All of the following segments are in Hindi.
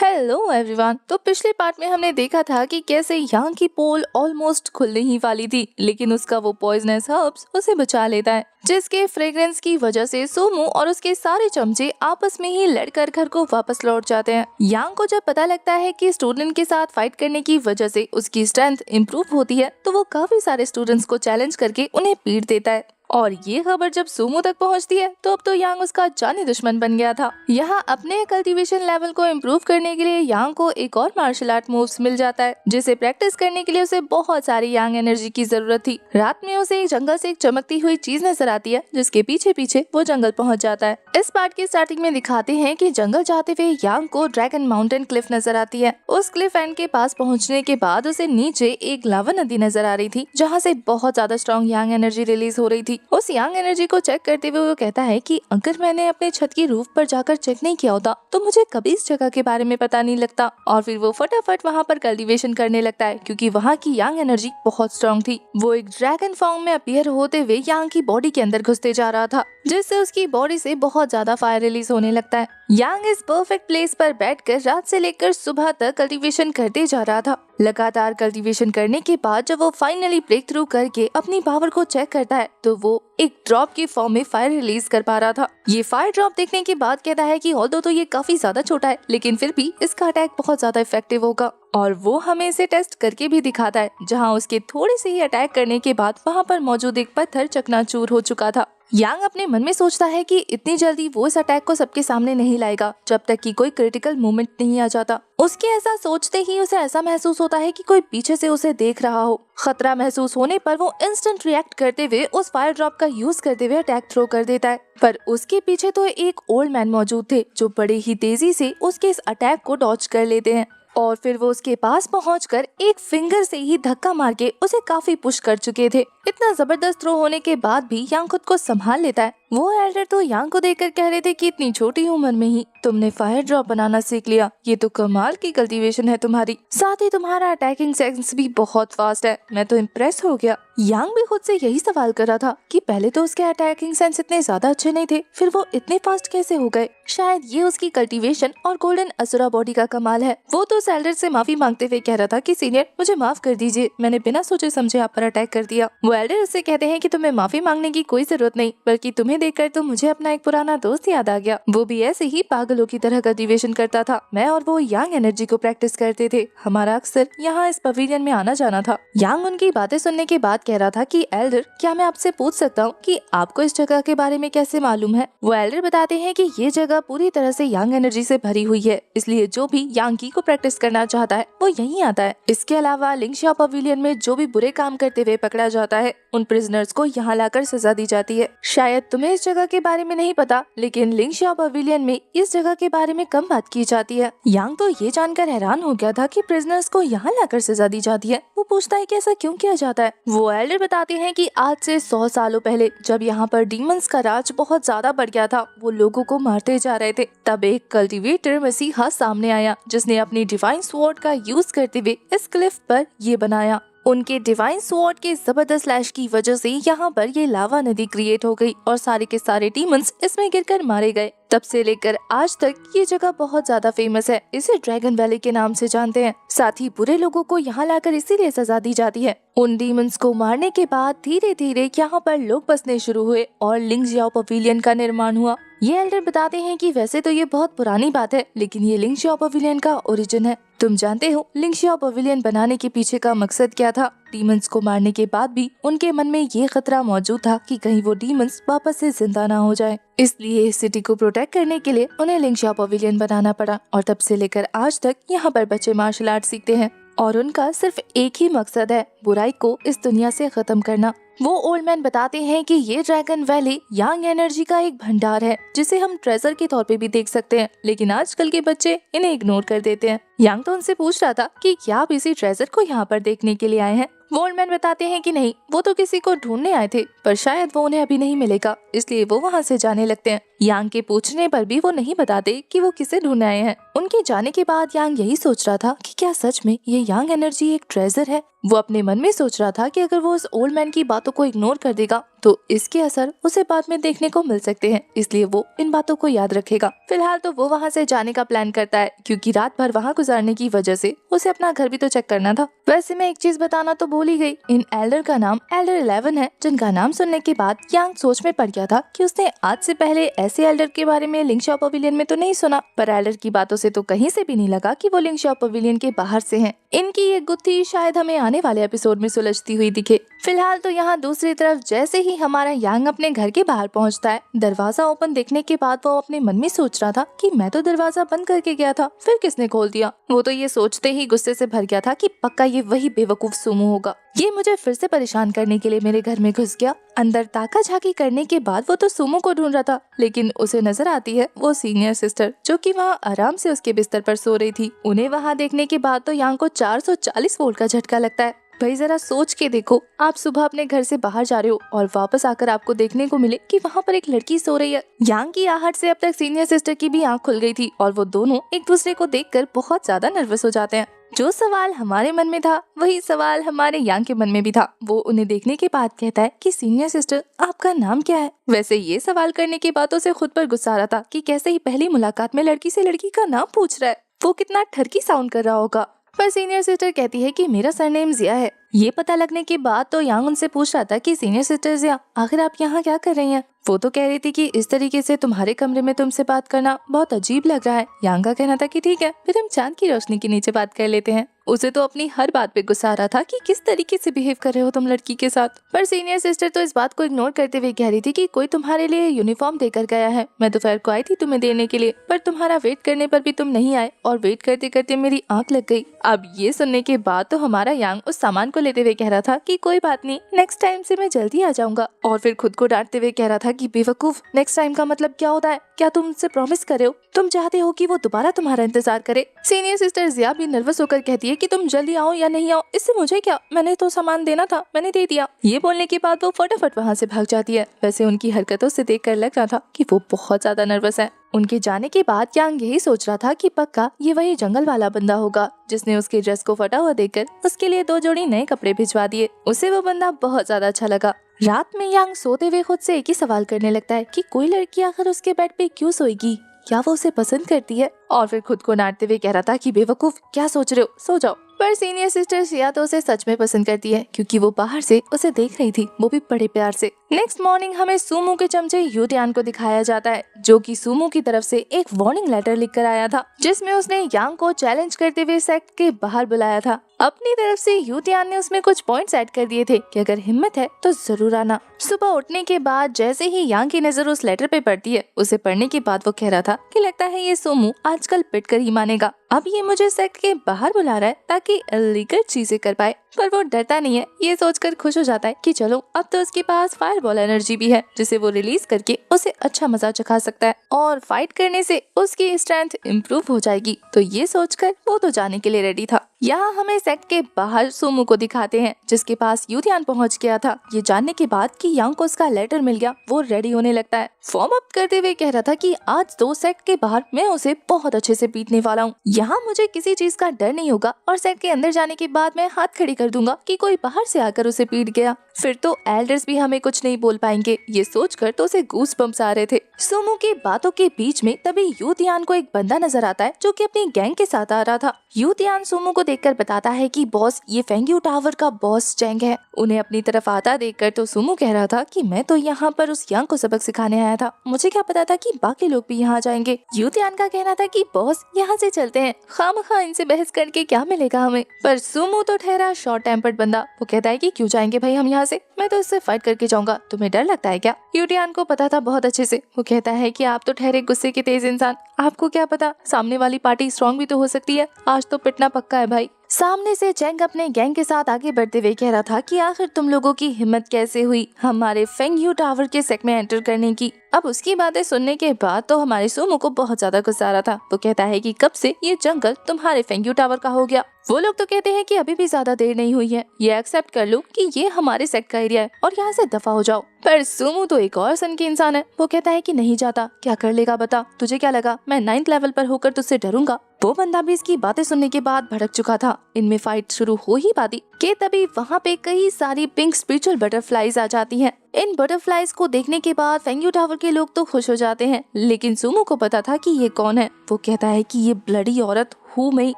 Hello everyone. तो पिछले पार्ट में हमने देखा था कि कैसे यांग की पोल ऑलमोस्ट खुलने ही वाली थी, लेकिन उसका वो पॉइजनस हर्ब्स उसे बचा लेता है, जिसके फ्रेग्रेंस की वजह से सोमू और उसके सारे चमचे आपस में ही लड़कर घर को वापस लौट जाते हैं। यांग को जब पता लगता है कि स्टूडेंट के साथ फाइट करने की वजह से उसकी स्ट्रेंथ इम्प्रूव होती है, तो वो काफी सारे स्टूडेंट्स को चैलेंज करके उन्हें पीट देता है। और ये खबर जब सोमू तक पहुंचती है तो अब तो यांग उसका जानी दुश्मन बन गया था। यहाँ अपने कल्टीवेशन लेवल को इम्प्रूव करने के लिए यांग को एक और मार्शल आर्ट मूव्स मिल जाता है, जिसे प्रैक्टिस करने के लिए उसे बहुत सारी यांग एनर्जी की जरूरत थी। रात में उसे एक जंगल से एक चमकती हुई चीज नजर आती है, जिसके पीछे पीछे वो जंगल पहुँच जाता है। इस पार्ट की स्टार्टिंग में दिखाते हैं कि जंगल जाते हुए यांग को ड्रैगन माउंटेन क्लिफ नजर आती है। उस क्लिफ एंड के पास पहुँचने के बाद उसे नीचे एक लावा नदी नजर आ रही थी, जहाँ से बहुत ज्यादा स्ट्रॉन्ग यांग एनर्जी रिलीज हो रही थी। उस यांग एनर्जी को चेक करते हुए वो कहता है कि अगर मैंने अपने छत की रूफ पर जाकर चेक नहीं किया होता तो मुझे कभी इस जगह के बारे में पता नहीं लगता। और फिर वो फटाफट वहाँ पर कल्टीवेशन करने लगता है, क्योंकि वहाँ की यांग एनर्जी बहुत स्ट्रॉन्ग थी। वो एक ड्रैगन फॉर्म में अपीयर होते हुए यांग की बॉडी के अंदर घुसते जा रहा था, जिससे उसकी बॉडी से बहुत ज्यादा फायर रिलीज होने लगता है। यांग इस परफेक्ट प्लेस पर बैठकर रात से लेकर सुबह तक कल्टीवेशन करते जा रहा था। लगातार कल्टीवेशन करने के बाद जब वो फाइनली ब्रेक थ्रू करके अपनी पावर को चेक करता है, तो वो एक ड्रॉप के फॉर्म में फायर रिलीज कर पा रहा था। ये फायर ड्रॉप देखने के बाद कहता है कि ऑल्दो तो ये काफी ज्यादा छोटा है, लेकिन फिर भी इसका अटैक बहुत ज्यादा इफेक्टिव होगा। और वो हमें इसे टेस्ट करके भी दिखाता है, जहाँ उसके थोड़े से ही अटैक करने के बाद वहाँ पर मौजूद एक पत्थर चकनाचूर हो चुका था। यांग अपने मन में सोचता है कि इतनी जल्दी वो इस अटैक को सबके सामने नहीं लाएगा जब तक कि कोई क्रिटिकल मोमेंट नहीं आ जाता। उसके ऐसा सोचते ही उसे ऐसा महसूस होता है कि कोई पीछे से उसे देख रहा हो। खतरा महसूस होने पर वो इंस्टेंट रिएक्ट करते हुए उस फायर ड्रॉप का यूज करते हुए अटैक थ्रो कर देता है, पर उसके पीछे तो एक ओल्ड मैन मौजूद थे, जो बड़े ही तेजी से उसके इस अटैक को डॉज कर लेते हैं। और फिर वो उसके पास पहुंचकर एक फिंगर से ही धक्का मार के उसे काफी पुश कर चुके थे। इतना जबरदस्त थ्रो होने के बाद भी यांग खुद को संभाल लेता है। वो एल्डर तो यांग को देखकर कह रहे थे कि इतनी छोटी उम्र में ही तुमने फायर ड्रॉप बनाना सीख लिया, ये तो कमाल की कल्टीवेशन है तुम्हारी, साथ ही तुम्हारा अटैकिंग सेंस भी बहुत फास्ट है, मैं तो इम्प्रेस हो गया। यांग भी खुद से यही सवाल कर रहा था कि पहले तो उसके अटैकिंग सेंस इतने ज्यादा अच्छे नहीं थे, फिर वो इतने फास्ट कैसे हो गए। शायद ये उसकी कल्टीवेशन और गोल्डन असुरा बॉडी का कमाल है। वो तो एल्डर से माफी मांगते हुए कह रहा था कि सीनियर, मुझे माफ कर दीजिए, मैंने बिना सोचे समझे आप पर अटैक कर दिया। वो एल्डर उससे कहते हैं कि तुम्हें माफी मांगने की कोई जरूरत नहीं, बल्कि तुम्हें देखकर तो मुझे अपना एक पुराना दोस्त याद आ गया। वो भी ऐसे ही पागलों की तरह कल्टीवेशन करता था। मैं और वो यांग एनर्जी को प्रैक्टिस करते थे, हमारा अक्सर यहाँ इस पवेलियन में आना जाना था। यांग उनकी बातें सुनने के बाद कह रहा था कि एल्डर, क्या मैं आपसे पूछ सकता हूँ कि आपको इस जगह के बारे में कैसे मालूम है। वो एल्डर बताते हैं कि ये जगह पूरी तरह से यांग एनर्जी से भरी हुई है, इसलिए जो भी यांगी को प्रैक्टिस करना चाहता है वो यहीं आता है। इसके अलावा लिंगशिया पवेलियन में जो भी बुरे काम करते हुए पकड़ा जाता है, उन प्रिजनर्स को यहाँ लाकर सजा दी जाती है। शायद तुम्हें इस जगह के बारे में नहीं पता, लेकिन लिंगशिया पवेलियन में इस जगह के बारे में कम बात की जाती है। यांग तो ये जानकर हैरान हो गया था कि प्रिजनर्स को यहाँ लाकर सजा दी जाती है। वो पूछता है कि ऐसा क्यों किया जाता है। वो एल्डर बताते हैं कि आज से 100 सालों पहले जब यहाँ पर डीमंस का राज बहुत ज्यादा बढ़ गया था, वो लोगों को मारते जा रहे थे, तब एक कल्टीवेटर मसीहा सामने आया, जिसने अपनी डिवाइन स्वॉर्ड का यूज करते हुए इस क्लिफ पर ये बनाया। उनके डिवाइन स्वॉर्ड के जबरदस्त स्लैश की वजह से यहाँ पर ये लावा नदी क्रिएट हो गई और सारे के सारे डीमंस इसमें गिरकर मारे गए। तब से लेकर आज तक ये जगह बहुत ज्यादा फेमस है, इसे ड्रैगन वैली के नाम से जानते हैं। साथ ही बुरे लोगों को यहाँ लाकर इसीलिए सजा दी जाती है। उन डीमंस को मारने के बाद धीरे धीरे यहाँ पर लोग बसने शुरू हुए और लिंगशिया पवेलियन का निर्माण हुआ। ये एल्डर बताते हैं कि वैसे तो ये बहुत पुरानी बात है, लेकिन ये लिंगशिया पवेलियन का ओरिजिन है। तुम जानते हो लिंगशिया पवेलियन बनाने के पीछे का मकसद क्या था? डीमंस को मारने के बाद भी उनके मन में ये खतरा मौजूद था कि कहीं वो डीमंस वापस से जिंदा ना हो जाए, इसलिए इस सिटी को प्रोटेक्ट करने के लिए उन्हें लिंगशिया पवेलियन बनाना पड़ा। और तब से लेकर आज तक यहाँ पर बच्चे मार्शल आर्ट सीखते हैं और उनका सिर्फ एक ही मकसद है, बुराई को इस दुनिया से खत्म करना। वो ओल्ड मैन बताते हैं कि ये ड्रैगन वैली यांग एनर्जी का एक भंडार है, जिसे हम ट्रेजर के तौर पे भी देख सकते हैं, लेकिन आजकल के बच्चे इन्हें इग्नोर कर देते हैं। यांग तो उनसे पूछ रहा था कि क्या आप इसी ट्रेजर को यहाँ पर देखने के लिए आए हैं। वो ओल्ड मैन बताते हैं कि नहीं, वो तो किसी को ढूंढने आए थे, पर शायद वो उन्हें अभी नहीं मिलेगा, इसलिए वो वहाँ से जाने लगते हैं। यांग के पूछने पर भी वो नहीं बताते कि वो किसे ढूंढने आए हैं। उनके जाने के बाद यांग यही सोच रहा था कि क्या सच में ये यांग एनर्जी एक ट्रेजर है। वो अपने मन में सोच रहा था कि अगर वो उस ओल्ड मैन की बातों को इग्नोर कर देगा तो इसके असर उसे बाद में देखने को मिल सकते हैं, इसलिए वो इन बातों को याद रखेगा। फिलहाल तो वो वहाँ से जाने का प्लान करता है क्योंकि रात भर वहाँ गुजारने की वजह से उसे अपना घर भी तो चेक करना था। वैसे मैं एक चीज बताना तो भूल ही गई, इन एल्डर का नाम एल्डर 11 है, जिनका नाम सुनने के बाद यांग सोच में पड़ गया था कि उसने आज से पहले ऐसे एल्डर के बारे में लिंगशाओ पवेलियन में तो नहीं सुना, पर एल्डर की बातों से तो कहीं से भी नहीं लगा कि वो लिंगशाओ पवेलियन के बाहर से हैं। इनकी ये गुत्थी शायद हमें आने वाले एपिसोड में सुलझती हुई दिखे। फिलहाल तो यहाँ दूसरी तरफ जैसे ही हमारा यांग अपने घर के बाहर पहुँचता है, दरवाजा ओपन देखने के बाद वो अपने मन में सोच रहा था कि मैं तो दरवाजा बंद करके गया था, फिर किसने खोल दिया। वो तो ये सोचते ही गुस्से से भर गया था कि पक्का ये वही बेवकूफ सुमो होगा, ये मुझे फिर से परेशान करने के लिए मेरे घर में घुस गया। अंदर ताका झाकी करने के बाद वो तो सुमो को ढूंढ रहा था, लेकिन उसे नजर आती है वो सीनियर सिस्टर जो कि वहाँ आराम से उसके बिस्तर पर सो रही थी। उन्हें वहाँ देखने के बाद तो यांग को 440 वोल्ट का झटका लगता है। भाई जरा सोच के देखो, आप सुबह अपने घर से बाहर जा रहे हो और वापस आकर आपको देखने को मिले कि वहाँ पर एक लड़की सो रही है। यांग की आहट से अब तक सीनियर सिस्टर की भी आंख खुल गई थी और वो दोनों एक दूसरे को देखकर बहुत ज्यादा नर्वस हो जाते हैं। जो सवाल हमारे मन में था वही सवाल हमारे यांग के मन में भी था। वो उन्हें देखने के बाद कहता है कि सीनियर सिस्टर आपका नाम क्या है। वैसे ये सवाल करने के बाद उसे खुद पर गुस्सा आ रहा था कि कैसे ही पहली मुलाकात में लड़की से लड़की का नाम पूछ रहा है, वो कितना ठरकी साउंड कर रहा होगा। पर सीनियर सिस्टर कहती है कि मेरा सरनेम जिया है। ये पता लगने के बाद तो यांग उनसे पूछ रहा था कि सीनियर सिस्टर जिया आखिर आप यहाँ क्या कर रही हैं। वो तो कह रही थी कि इस तरीके से तुम्हारे कमरे में तुमसे बात करना बहुत अजीब लग रहा है। यांग का कहना था कि ठीक है फिर हम चांद की रोशनी के नीचे बात कर लेते हैं। उसे तो अपनी हर बात पे गुस्सा आ रहा था कि किस तरीके से बिहेव कर रहे हो तुम लड़की के साथ। पर सीनियर सिस्टर तो इस बात को इग्नोर करते हुए कह रही थी कि कोई तुम्हारे लिए यूनिफॉर्म देकर गया है, मैं दोपहर को आई थी तुम्हें देने के लिए, पर तुम्हारा वेट करने पर भी तुम नहीं आए और वेट करते करते मेरी आंख लग गई। अब ये सुनने के बाद तो हमारा यांग उस सामान को लेते हुए कह रहा था कि कोई बात नहीं, नेक्स्ट टाइम से मैं जल्दी आ जाऊंगा, और फिर खुद को डांटते हुए कह रहा था कि बेवकूफ, नेक्स्ट टाइम का मतलब क्या होता है? क्या तुम मुझसे प्रॉमिस कर रहे हो? तुम चाहते हो कि वो दोबारा तुम्हारा इंतजार करे? सीनियर सिस्टर जिया भी नर्वस होकर कहती है कि तुम जल्दी आओ या नहीं आओ इससे मुझे क्या, मैंने तो सामान देना था, मैंने दे दिया। ये बोलने के बाद वो फटाफट वहाँ से भाग जाती है। वैसे उनकी हरकतों से देखकर लग रहा था कि वो बहुत ज्यादा नर्वस है। उनके जाने के बाद यांग यही सोच रहा था कि पक्का ये वही जंगल वाला बंदा होगा जिसने उसके ड्रेस को फटा हुआ देखकर उसके लिए 2 जोड़ी नए कपड़े भिजवा दिए। उसे वो बंदा बहुत ज्यादा अच्छा लगा। रात में यांग सोते हुए खुद से एक ही सवाल करने लगता है कि कोई लड़की आखिर उसके बेड पे क्यों सोएगी, क्या वो उसे पसंद करती है? और फिर खुद को डांटते हुए कह रहा था कि बेवकूफ, क्या सोच रहे हो, सो जाओ। पर सीनियर सिस्टर जिया तो उसे सच में पसंद करती है क्योंकि वो बाहर से उसे देख रही थी, वो भी बड़े प्यार से। नेक्स्ट मॉर्निंग हमें सुमो के चमचे यूटियान को दिखाया जाता है जो कि सुमो की तरफ से एक वार्निंग लेटर लिखकर आया था जिसमें उसने यांग को चैलेंज करते हुए सेक्ट के बाहर बुलाया था। अपनी तरफ से यूटियान ने उसमें कुछ पॉइंट्स ऐड कर दिए थे कि अगर हिम्मत है तो जरूर आना। सुबह उठने के बाद जैसे ही यांग की नजर उस लेटर पे पड़ती है, उसे पढ़ने के बाद वो कह रहा था कि लगता है ये सुमो आजकल पिट कर ही मानेगा। अब ये मुझे सेक्ट के बाहर बुला रहा है ताकि इलीगल चीजें कर पाए, पर वो डरता नहीं है। ये सोचकर खुश हो जाता है कि चलो अब तो उसके पास फायरबॉल एनर्जी भी है जिसे वो रिलीज करके उसे अच्छा मजा चखा सकता है और फाइट करने से उसकी स्ट्रेंथ इम्प्रूव हो जाएगी। तो ये सोचकर वो तो जाने के लिए रेडी था। यहाँ हमें सेक्ट के बाहर सुमो को दिखाते हैं जिसके पास यूटियान पहुँच गया था। ये जानने के बाद कि यांग को उसका लेटर मिल गया, वो रेडी होने लगता है। फॉर्म अप करते हुए कह रहा था कि आज तो सेक्ट के बाहर मैं उसे बहुत अच्छे से पीटने वाला हूँ। यहाँ मुझे किसी चीज का डर नहीं होगा और सेक्ट के अंदर जाने के बाद मैं हाथ खड़ी कर दूंगा कि कोई बाहर से आकर उसे पीट गया, फिर तो एल्डर्स भी हमें कुछ नहीं बोल पाएंगे। ये सोचकर तो उसे गूस बम्स आ रहे थे। सुमो की बातों के बीच में तभी यूतियान को एक बंदा नजर आता है जो कि अपनी गैंग के साथ आ रहा था। यूतियान सुमो को देखकर बताता है कि बॉस, ये फेंग्यू टावर का बॉस चैंग है। उन्हें अपनी तरफ आता देखकर तो सुमो कह रहा था कि मैं तो यहाँ पर उस यांग को सबक सिखाने आया था, मुझे क्या पता था कि बाकी लोग भी यहाँ जाएंगे। यूतियान का कहना था कि बॉस यहाँ से चलते हैं, खामखा इनसे बहस करके क्या मिलेगा हमें। पर सुमो तो ठहरा शॉर्ट टेम्पर्ड बंदा, वो कहता है कि क्यों जाएंगे भाई हम यहाँ से, मैं तो इससे फाइट करके जाऊंगा, तुम्हें डर लगता है क्या? यूटियान को पता था बहुत अच्छे से। वो कहता है कि आप तो ठहरे गुस्से के तेज इंसान, आपको क्या पता सामने वाली पार्टी स्ट्रॉन्ग भी तो हो सकती है, आज तो पिटना पक्का है भाई। सामने से चैंग अपने गैंग के साथ आगे बढ़ते हुए कह रहा था कि आखिर तुम लोगों की हिम्मत कैसे हुई हमारे फेंग्यू टावर के सेक्ट में एंटर करने की। अब उसकी बातें सुनने के बाद तो हमारे सुमो को बहुत ज्यादा गुस्सा आ रहा था। वो कहता है कि कब से ये जंगल तुम्हारे फेंग्यू टावर का हो गया। वो लोग तो कहते हैं कि अभी भी ज्यादा देर नहीं हुई है, ये एक्सेप्ट कर लो कि ये हमारे सेक्ट का एरिया है और यहाँ से दफा हो जाओ। पर सुमो तो एक और सन की इंसान है, वो कहता है कि नहीं जाता, क्या कर लेगा बता, तुझे क्या लगा मैं 9th लेवल पर होकर तुझसे डरूंगा? वो बंदा भी इसकी बातें सुनने के बाद भड़क चुका था। इनमें फाइट शुरू हो ही पाती कि तभी वहाँ पे कई सारी पिंक स्पिरिचुअल बटरफ्लाईज आ जाती हैं। इन बटरफ्लाईज को देखने के बाद फेंग यू टावर के लोग तो खुश हो जाते हैं, लेकिन सुमो को पता था कि ये कौन है। वो कहता है कि ये ब्लडी औरत हूँ मैं।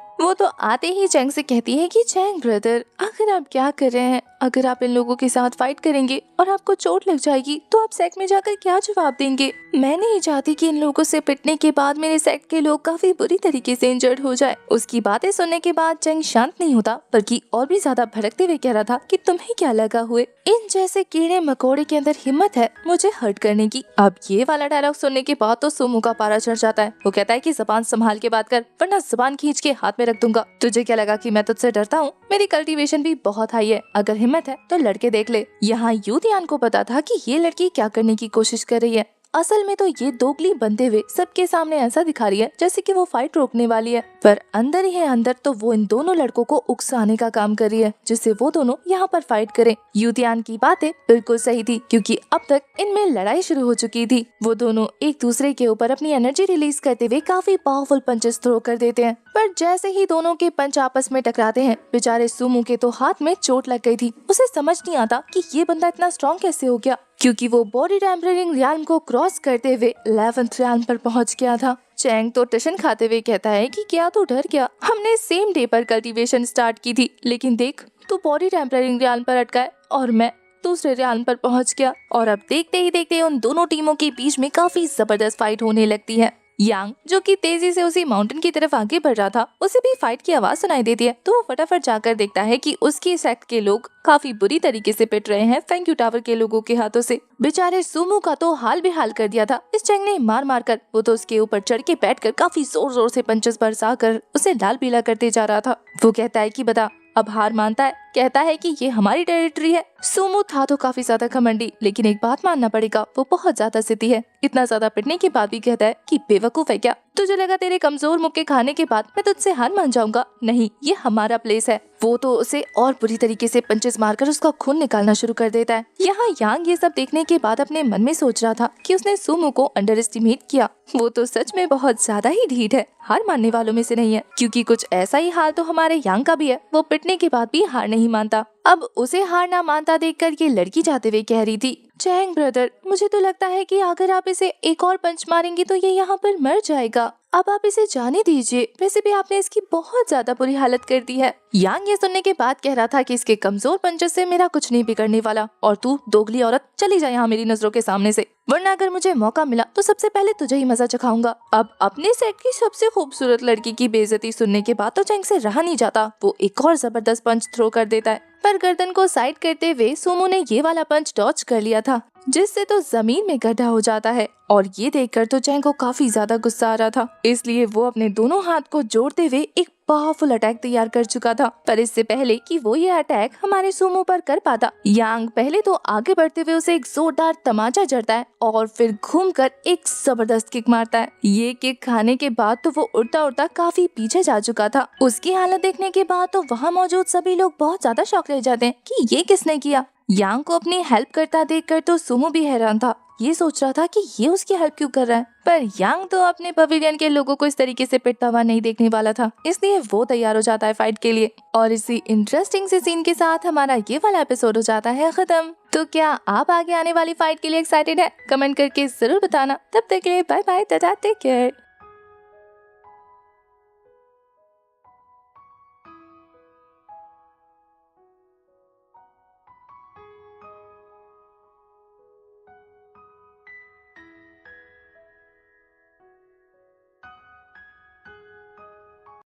वो तो आते ही चैंग से कहती है कि चैंग ब्रदर, आखिर आप क्या कर रहे हैं? अगर आप इन लोगों के साथ फाइट करेंगे और आपको चोट लग जाएगी तो आप सेक्ट में जाकर क्या जवाब देंगे? मैं नहीं चाहती कि इन लोगों से पिटने के बाद मेरे सेक्ट के लोग काफी बुरी तरीके से इंजर्ड हो जाए। उसकी बातें सुनने के बाद चैंग शांत नहीं होता, बल्कि और भी ज्यादा भड़कते हुए कह रहा था कि तुम्हें क्या लगा हुए इन जैसे कीड़े मकोड़े के अंदर हिम्मत है मुझे हर्ट करने की। अब ये वाला डायलॉग सुनने के बाद तो सुमो का पारा चढ़ जाता है। वो कहता है कि जबान संभाल के बात कर, वरना जबान खींच के हाथ में रख दूंगा। तुझे क्या लगा कि मैं तुझसे डरता हूँ? मेरी कल्टीवेशन भी बहुत हाई है, अगर हिम्मत है तो लड़के देख ले। यहाँ यूतियान को पता था कि ये लड़की क्या करने की कोशिश कर रही है। असल में तो ये दोगली बनते हुए सबके सामने ऐसा दिखा रही है जैसे कि वो फाइट रोकने वाली है, पर अंदर ही है अंदर तो वो इन दोनों लड़कों को उकसाने का काम कर रही है, जिससे वो दोनों यहाँ पर फाइट करें। यूतियान की बातें बिल्कुल सही थी, क्योंकि अब तक इनमें लड़ाई शुरू हो चुकी थी। वो दोनों एक दूसरे के ऊपर अपनी एनर्जी रिलीज करते हुए काफी पावरफुल पंचेस थ्रो कर देते हैं, पर जैसे ही दोनों के पंच आपस में टकराते हैं, बेचारे सुमो के तो हाथ में चोट लग गई थी। उसे समझ नहीं आता कि ये बंदा इतना स्ट्रॉन्ग कैसे हो गया, क्योंकि वो बॉडी टेम्परिंग रियाल्म को क्रॉस करते हुए 11th रियाल्म पर पहुंच गया था। चैंग तो टशन खाते हुए कहता है कि क्या तू डर गया? हमने सेम डे पर कल्टीवेशन स्टार्ट की थी, लेकिन देख तू बॉडी टेम्परिंग रियाल्म पर अटका है और मैं दूसरे रियाल्म पर पहुंच गया। और अब देखते ही देखते उन दोनों टीमों के बीच में काफी जबरदस्त फाइट होने लगती है। यांग, जो कि तेजी से उसी माउंटेन की तरफ आगे बढ़ रहा था, उसे भी फाइट की आवाज सुनाई देती है, तो वो फटाफट जाकर देखता है कि उसकी सेक्ट के लोग काफी बुरी तरीके से पिट रहे हैं फेंग यू टावर के लोगों के हाथों से। बेचारे सुमो का तो हाल बेहाल कर दिया था इस चैंग ने मार मार कर। वो तो उसके ऊपर चढ़ के बैठकर काफी जोर जोर से पंचेस बरसा कर उसे लाल पीला करते जा रहा था। वो कहता है कि बता, अब हार मानता है, कहता है कि ये हमारी टेरिटरी है। सुमो था तो काफी ज्यादा घमंडी, लेकिन एक बात मानना पड़ेगा, वो बहुत ज्यादा जिद्दी है। इतना ज्यादा पिटने के बाद भी कहता है कि बेवकूफ है क्या? तुझे लगा तेरे कमजोर मुक्के खाने के बाद मैं तुझसे हार मान जाऊंगा? नहीं, ये हमारा प्लेस है। वो तो उसे और बुरी तरीके से पंचेस मारकर उसका खून निकालना शुरू कर देता है। यहाँ यांग ये सब देखने के बाद अपने मन में सोच रहा था कि उसने सुमो को अंडर एस्टिमेट किया। वो तो सच में बहुत ज्यादा ही ढीठ है, हार मानने वालों में से नहीं है, क्योंकि कुछ ऐसा ही हाल तो हमारे यांग का भी है। वो पिटने के बाद भी हार नहीं मानता। अब उसे हार ना मानता देखकर ये लड़की जाते हुए कह रही थी, चैंग ब्रदर, मुझे तो लगता है कि अगर आप इसे एक और पंच मारेंगे तो ये यहाँ पर मर जाएगा। अब आप इसे जाने दीजिए, वैसे भी आपने इसकी बहुत ज्यादा बुरी हालत कर दी है। यांग ये सुनने के बाद कह रहा था कि इसके कमजोर पंचेस से मेरा कुछ नहीं बिगड़ने वाला, और तू दोगली औरत चली जा यहाँ मेरी नजरों के सामने से, वरना अगर मुझे मौका मिला तो सबसे पहले तुझे ही मजा चखाऊंगा। अब अपने सेट की सबसे खूबसूरत लड़की की बेइज्जती सुनने के बाद तो चैंग से रहा नहीं जाता। वो एक और जबरदस्त पंच थ्रो कर देता है, पर गर्दन को साइड करते हुए सुमो ने ये वाला पंच डॉच कर लिया था, जिससे तो जमीन में गड्ढा हो जाता है। और ये देखकर तो चैंग को काफी ज्यादा गुस्सा आ रहा था, इसलिए वो अपने दोनों हाथ को जोड़ते हुए एक पावरफुल अटैक तैयार कर चुका था। पर इससे पहले कि वो ये अटैक हमारे सुमो पर कर पाता, यांग पहले तो आगे बढ़ते हुए उसे एक जोरदार तमाचा जड़ता है और फिर घूमकर एक जबरदस्त किक मारता है। ये किक खाने के बाद तो वो उड़ता उड़ता काफी पीछे जा चुका था। उसकी हालत देखने के बाद तो वहाँ मौजूद सभी लोग बहुत ज्यादा शॉक रह जाते हैं कि ये किसने किया। यांग को अपनी हेल्प करता देखकर तो सुमो भी हैरान था, ये सोच रहा था कि ये उसकी हेल्प क्यों कर रहा है। पर यांग तो अपने पवेलियन के लोगों को इस तरीके से पिटता हुआ नहीं देखने वाला था, इसलिए वो तैयार हो जाता है फाइट के लिए। और इसी इंटरेस्टिंग से सीन के साथ हमारा ये वाला एपिसोड हो जाता है खत्म। तो क्या आप आगे आने वाली फाइट के लिए एक्साइटेड है? कमेंट करके जरूर बताना। तब तक के लिए bye bye, tata, take care.